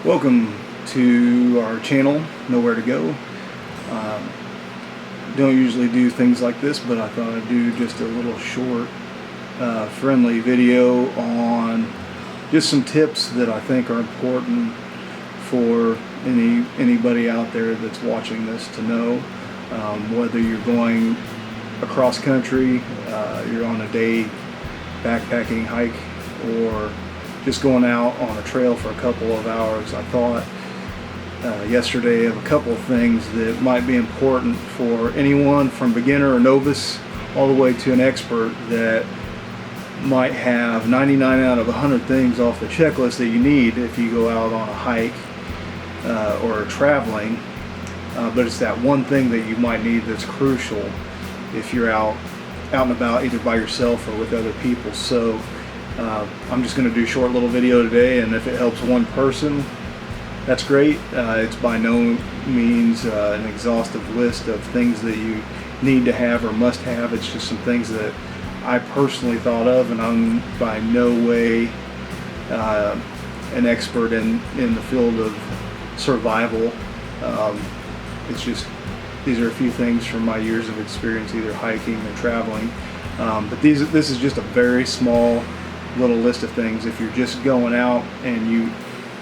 Welcome to our channel, Nowhere to Go. Don't usually do things like this, but I thought I'd do just a little short, friendly video on just some tips that I think are important for anybody out there that's watching this to know. Whether you're going across country, you're on a day backpacking hike, or just going out on a trail for a couple of hours. I thought yesterday of a couple of things that might be important for anyone from beginner or novice all the way to an expert that might have 99 out of 100 things off the checklist that you need if you go out on a hike or traveling, but it's that one thing that you might need that's crucial if you're out and about, either by yourself or with other people. So I'm just going to do a short little video today, and if it helps one person, that's great. It's by no means an exhaustive list of things that you need to have or must have. It's just some things that I personally thought of, and I'm by no way an expert in the field of survival. It's just, these are a few things from my years of experience either hiking or traveling. But this is just a very small little list of things. If you're just going out and you,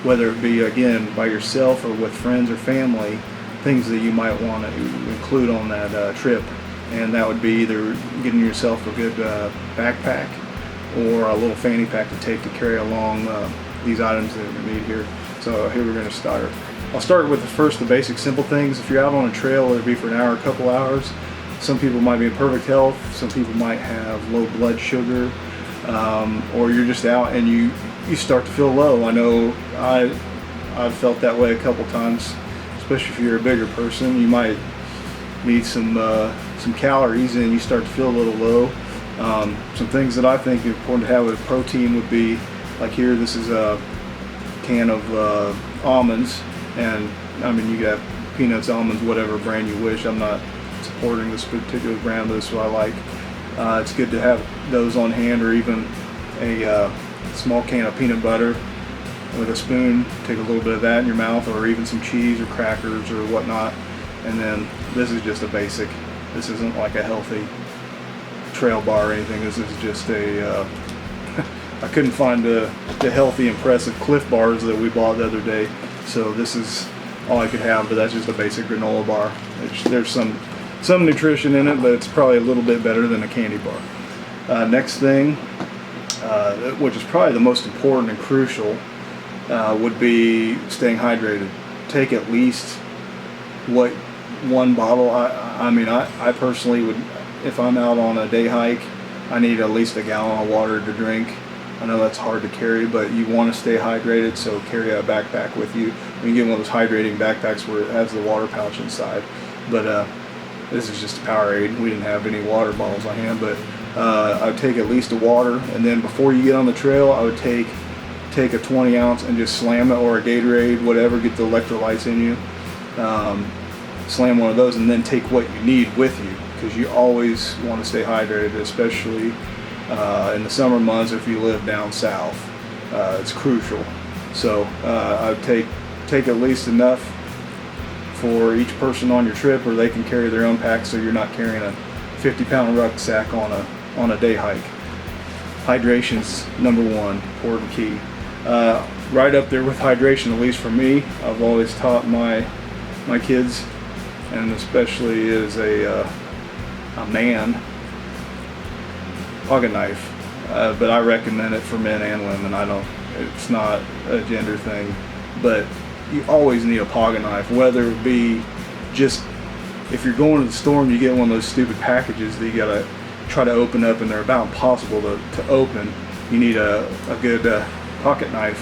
whether it be again by yourself or with friends or family, things that you might want to include on that trip, and that would be either getting yourself a good backpack or a little fanny pack to take to carry along these items that we need here. So here we're going to start. I'll start with the basic simple things. If you're out on a trail, whether it be for an hour, a couple hours, some people might be in perfect health, some people might have low blood sugar, or you're just out and you start to feel low. I know I've felt that way a couple times, especially if you're a bigger person. You might need some calories and you start to feel a little low. Some things that I think are important to have with protein would be, like here, this is a can of almonds, and I mean, you got peanuts, almonds, whatever brand you wish. I'm not supporting this particular brand, but this is what I like. It's good to have those on hand, or even a small can of peanut butter with a spoon. Take a little bit of that in your mouth, or even some cheese or crackers or whatnot. And then this is just a basic. This isn't like a healthy trail bar or anything. This is just a I couldn't find the healthy, impressive Cliff bars that we bought the other day, so this is all I could have. But that's just a basic granola bar. There's some nutrition in it, but it's probably a little bit better than a candy bar. Next thing, which is probably the most important and crucial, would be staying hydrated. Take at least one bottle. I personally would, if I'm out on a day hike, I need at least a gallon of water to drink. I know that's hard to carry, but you want to stay hydrated, so carry a backpack with you. You can get one of those hydrating backpacks where it has the water pouch inside. But this is just a Powerade. We didn't have any water bottles on hand, but I would take at least a water, and then before you get on the trail, I would take a 20 ounce and just slam it, or a Gatorade, whatever, get the electrolytes in you. Slam one of those, and then take what you need with you, because you always want to stay hydrated, especially in the summer months. If you live down south, it's crucial. So I would take at least enough for each person on your trip, or they can carry their own pack, so you're not carrying a 50-pound rucksack on a day hike. Hydration's number one important key. Right up there with hydration, at least for me. I've always taught my kids, and especially as a man, pocket knife. But I recommend it for men and women. It's not a gender thing, but you always need a pocket knife, whether it be just if you're going to the store and you get one of those stupid packages that you gotta try to open up and they're about impossible to open. You need a good pocket knife,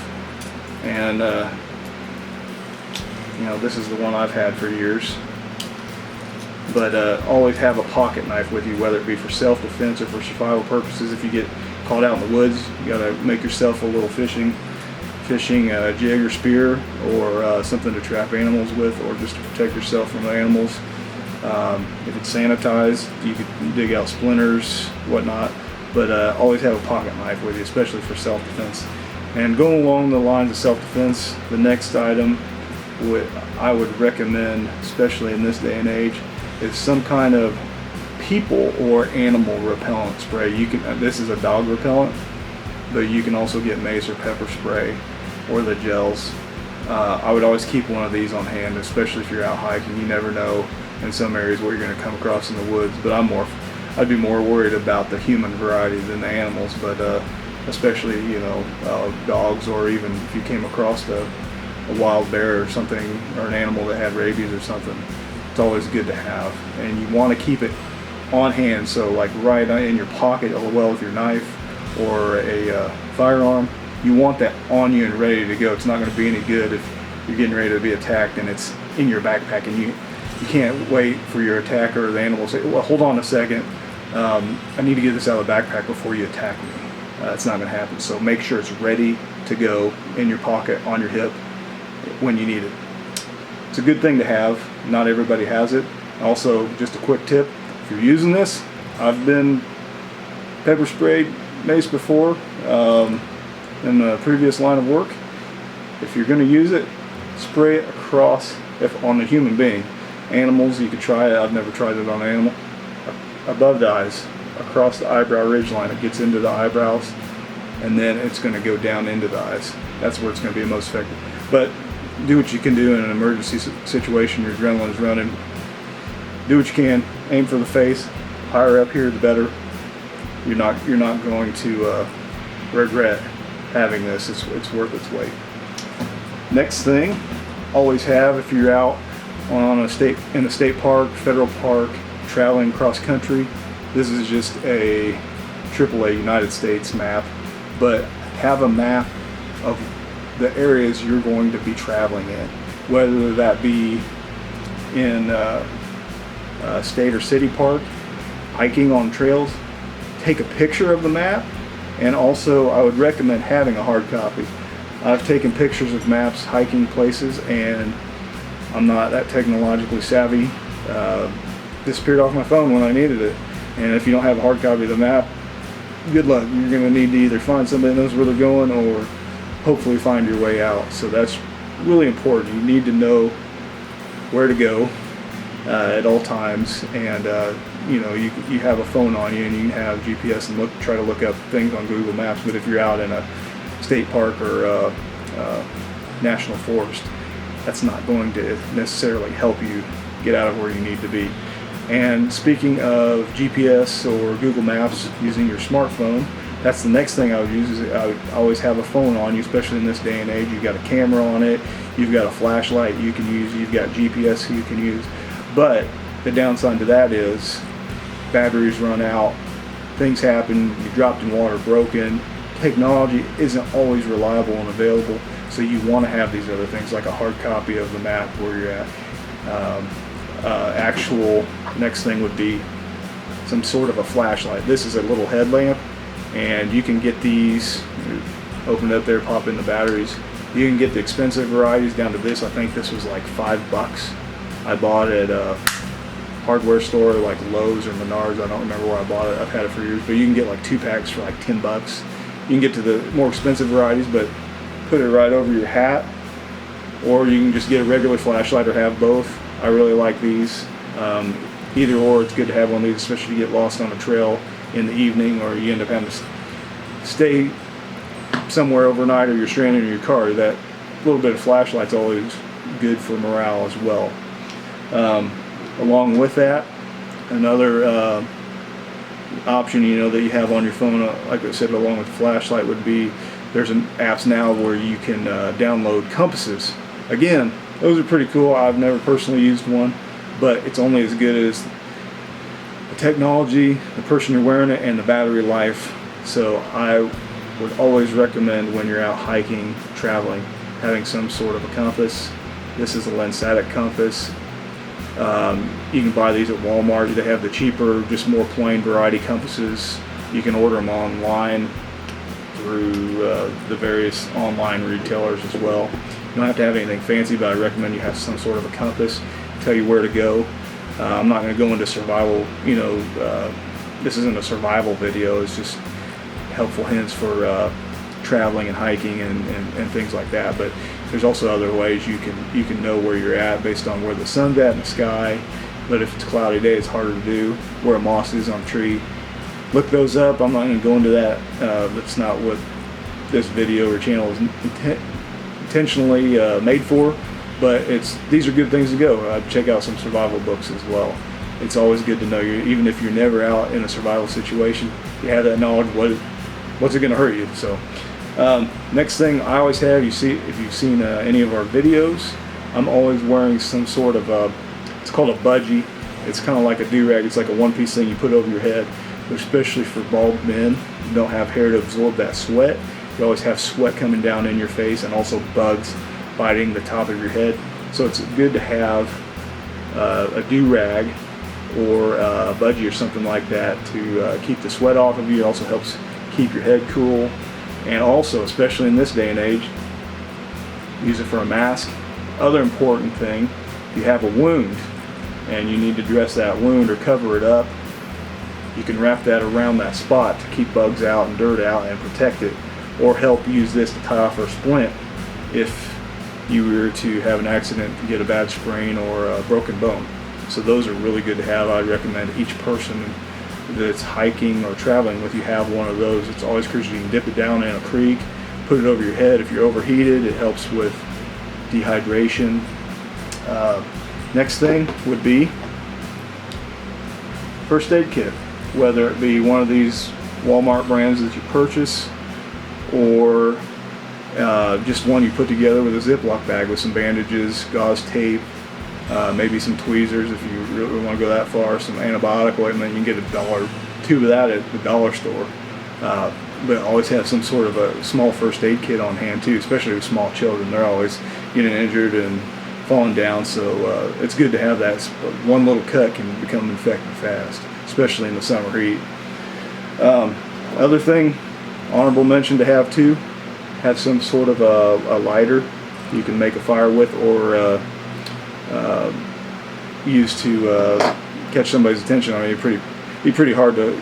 and this is the one I've had for years. But always have a pocket knife with you, whether it be for self-defense or for survival purposes. If you get caught out in the woods, you gotta make yourself a little fishing jig or spear, or something to trap animals with, or just to protect yourself from the animals. If it's sanitized, you could dig out splinters, whatnot. But always have a pocket knife with you, especially for self-defense. And going along the lines of self-defense, the next item I would recommend, especially in this day and age, is some kind of people or animal repellent spray. This is a dog repellent, but you can also get mace or pepper spray or the gels. I would always keep one of these on hand, especially if you're out hiking. You never know in some areas what you're going to come across in the woods, but I'd be more worried about the human variety than the animals, but especially, you know, dogs, or even if you came across a wild bear or something, or an animal that had rabies or something. It's always good to have, and you want to keep it on hand, so like right in your pocket, well, with your knife or a firearm, you want that on you and ready to go. It's not going to be any good if you're getting ready to be attacked and it's in your backpack, and you can't wait for your attacker or the animal to say, well, hold on a second, I need to get this out of the backpack before you attack me. It's not going to happen. So make sure it's ready to go in your pocket, on your hip, when you need it. It's a good thing to have. Not everybody has it. Also, just a quick tip, if you're using this, I've been pepper sprayed mace before in the previous line of work. If you're going to use it, spray it across, if on a human being. Animals, you could try it. I've never tried it on an animal. Above the eyes, across the eyebrow ridge line, it gets into the eyebrows, and then it's going to go down into the eyes. That's where it's going to be most effective. But do what you can do in an emergency situation. Your adrenaline's running. Do what you can. Aim for the face. Higher up here, the better. You're not going to regret having this. It's worth its weight. Next thing, always have, if you're out in a state park, federal park, traveling cross country. This is just a AAA United States map, but have a map of the areas you're going to be traveling in, whether that be in a state or city park, hiking on trails. Take a picture of the map, and also I would recommend having a hard copy. I've taken pictures of maps, hiking places, and I'm not that technologically savvy. Disappeared off my phone when I needed it. And if you don't have a hard copy of the map, good luck. You're going to need to either find somebody that knows where they're going, or hopefully find your way out. So that's really important. You need to know where to go at all times, and you know, you have a phone on you and you can have GPS and try to look up things on Google Maps. But if you're out in a state park or national forest, that's not going to necessarily help you get out of where you need to be. And speaking of GPS or Google Maps using your smartphone, that's the next thing I would use. I would always have a phone on you, especially in this day and age. You've got a camera on it, you've got a flashlight you can use, you've got GPS you can use. But the downside to that is batteries run out, things happen, you dropped in water, broken. Technology isn't always reliable and available, so you want to have these other things like a hard copy of the map where you're at. Actual next thing would be some sort of a flashlight. This is a little headlamp, and you can get these, open it up there, pop in the batteries. You can get the expensive varieties down to this. I think this was like $5. I bought it at a hardware store like Lowe's or Menards. I don't remember where I bought it. I've had it for years, but you can get like 2 packs for like $10. You can get to the more expensive varieties, but put it right over your hat, or you can just get a regular flashlight or have both. I really like these. Either or, it's good to have one of these, especially if you get lost on a trail in the evening, or you end up having to stay somewhere overnight, or you're stranded in your car. That little bit of flashlight's always good for morale as well. Along with that, another option, you know, that you have on your phone, like I said, along with the flashlight, would be there's apps now where you can download compasses. Again, those are pretty cool. I've never personally used one, but it's only as good as the technology, the person you're wearing it, and the battery life. So I would always recommend, when you're out hiking, traveling, having some sort of a compass. This is a Lensatic compass. You can buy these at Walmart. They have the cheaper, just more plain variety compasses. You can order them online through the various online retailers as well. You don't have to have anything fancy, but I recommend you have some sort of a compass, tell you where to go. I'm not going to go into survival, you know, this isn't a survival video, it's just helpful hints for traveling and hiking and things like that. But there's also other ways you can know where you're at based on where the sun's at in the sky. But if it's a cloudy day, it's harder to do. Where a moss is on a tree. Look those up. I'm not going to go into that. That's not what this video or channel is intentionally made for. But these are good things to go. Check out some survival books as well. It's always good to know, even if you're never out in a survival situation, you have that knowledge. What's it going to hurt you? So next thing I always have, if you've seen any of our videos, I'm always wearing some sort of it's called a budgie. It's kind of like a do-rag. It's like a one-piece thing you put over your head, especially for bald men who don't have hair to absorb that sweat. You always have sweat coming down in your face and also bugs biting the top of your head. So it's good to have a do-rag or a budgie or something like that to keep the sweat off of you. It also helps keep your head cool. And also, especially in this day and age, use it for a mask. Other important thing, if you have a wound and you need to dress that wound or cover it up, you can wrap that around that spot to keep bugs out and dirt out and protect it, or help use this to tie off a splint if you were to have an accident and get a bad sprain or a broken bone. So those are really good to have. I'd recommend each person that's hiking or traveling with you have one of those. It's always crucial. You can dip it down in a creek, put it over your head. If you're overheated, it helps with dehydration. Next thing would be first aid kit, whether it be one of these Walmart brands that you purchase or just one you put together with a Ziploc bag with some bandages, gauze tape, maybe some tweezers if you really want to go that far, some antibiotic ointment. You can get a tube of that at the dollar store. But always have some sort of a small first aid kit on hand too, especially with small children. They're always getting injured and falling down, so it's good to have that. One little cut can become infected fast, especially in the summer heat. Other thing, honorable mention to have too, have some sort of a lighter you can make a fire with, or use to catch somebody's attention. I mean, it'd be pretty hard to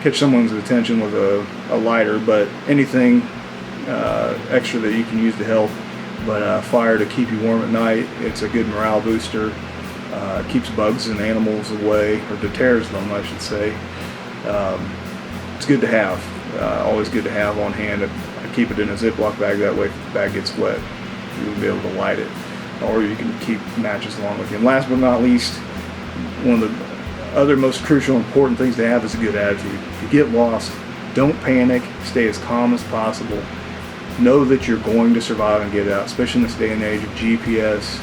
catch someone's attention with a lighter, but anything extra that you can use to help. But fire to keep you warm at night. It's a good morale booster. Keeps bugs and animals away, or deters them, I should say. It's good to have. Always good to have on hand. I keep it in a Ziploc bag. That way, if the bag gets wet, you'll be able to light it. Or you can keep matches along with you. And last but not least, one of the other most crucial important things to have is a good attitude. If you get lost, don't panic. Stay as calm as possible. Know that you're going to survive and get out, especially in this day and age of GPS.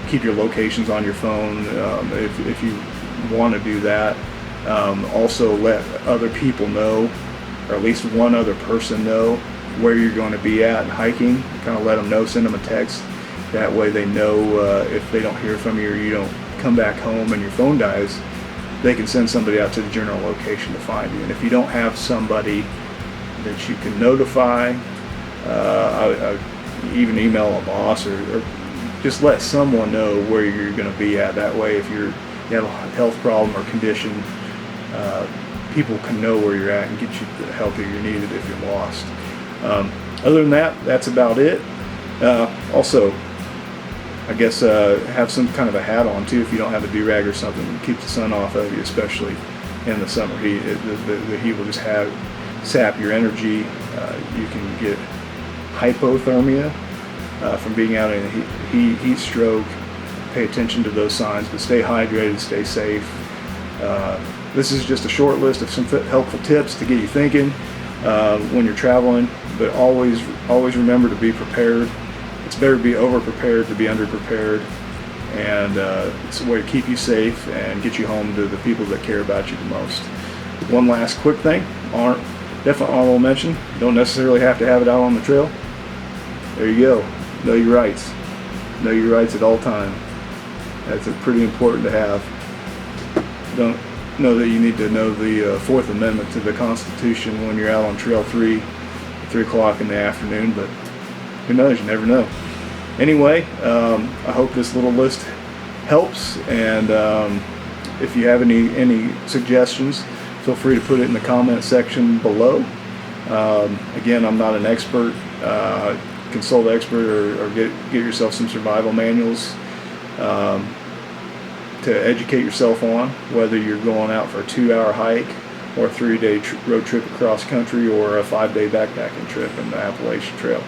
Keep your locations on your phone if you want to do that. Also let other people know, or at least one other person know, where you're going to be at and hiking. Kind of let them know, send them a text. That way they know if they don't hear from you or you don't come back home and your phone dies, they can send somebody out to the general location to find you. And if you don't have somebody that you can notify, I even email a boss or just let someone know where you're going to be at. That way, if you have a health problem or condition, people can know where you're at and get you the help that you're needed if you're lost. Other than that, that's about it. Also, I guess have some kind of a hat on too if you don't have a do-rag or something to keep the sun off of you, especially in the summer heat. The heat will just sap your energy. You can get hypothermia from being out in a heat stroke. Pay attention to those signs, but stay hydrated, stay safe. This is just a short list of some helpful tips to get you thinking when you're traveling, but always remember to be prepared. It's better to be over-prepared to be under-prepared, and it's a way to keep you safe and get you home to the people that care about you the most. One last quick thing, definitely honorable mention, don't necessarily have to have it out on the trail. There you go. Know your rights. Know your rights at all times. That's pretty important to have. Don't know that you need to know the Fourth Amendment to the Constitution when you're out on Trail 3 o'clock in the afternoon, but who knows, you never know. Anyway, I hope this little list helps, and if you have any suggestions, feel free to put it in the comment section below. Again, I'm not an expert. Consult an expert or get yourself some survival manuals to educate yourself on, whether you're going out for a 2-hour hike or a 3-day road trip across country or a 5-day backpacking trip in the Appalachian Trail.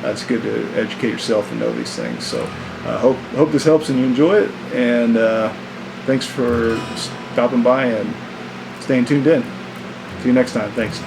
It's good to educate yourself and know these things. So hope this helps and you enjoy it, and thanks for stopping by and staying tuned in. See you next time. Thanks.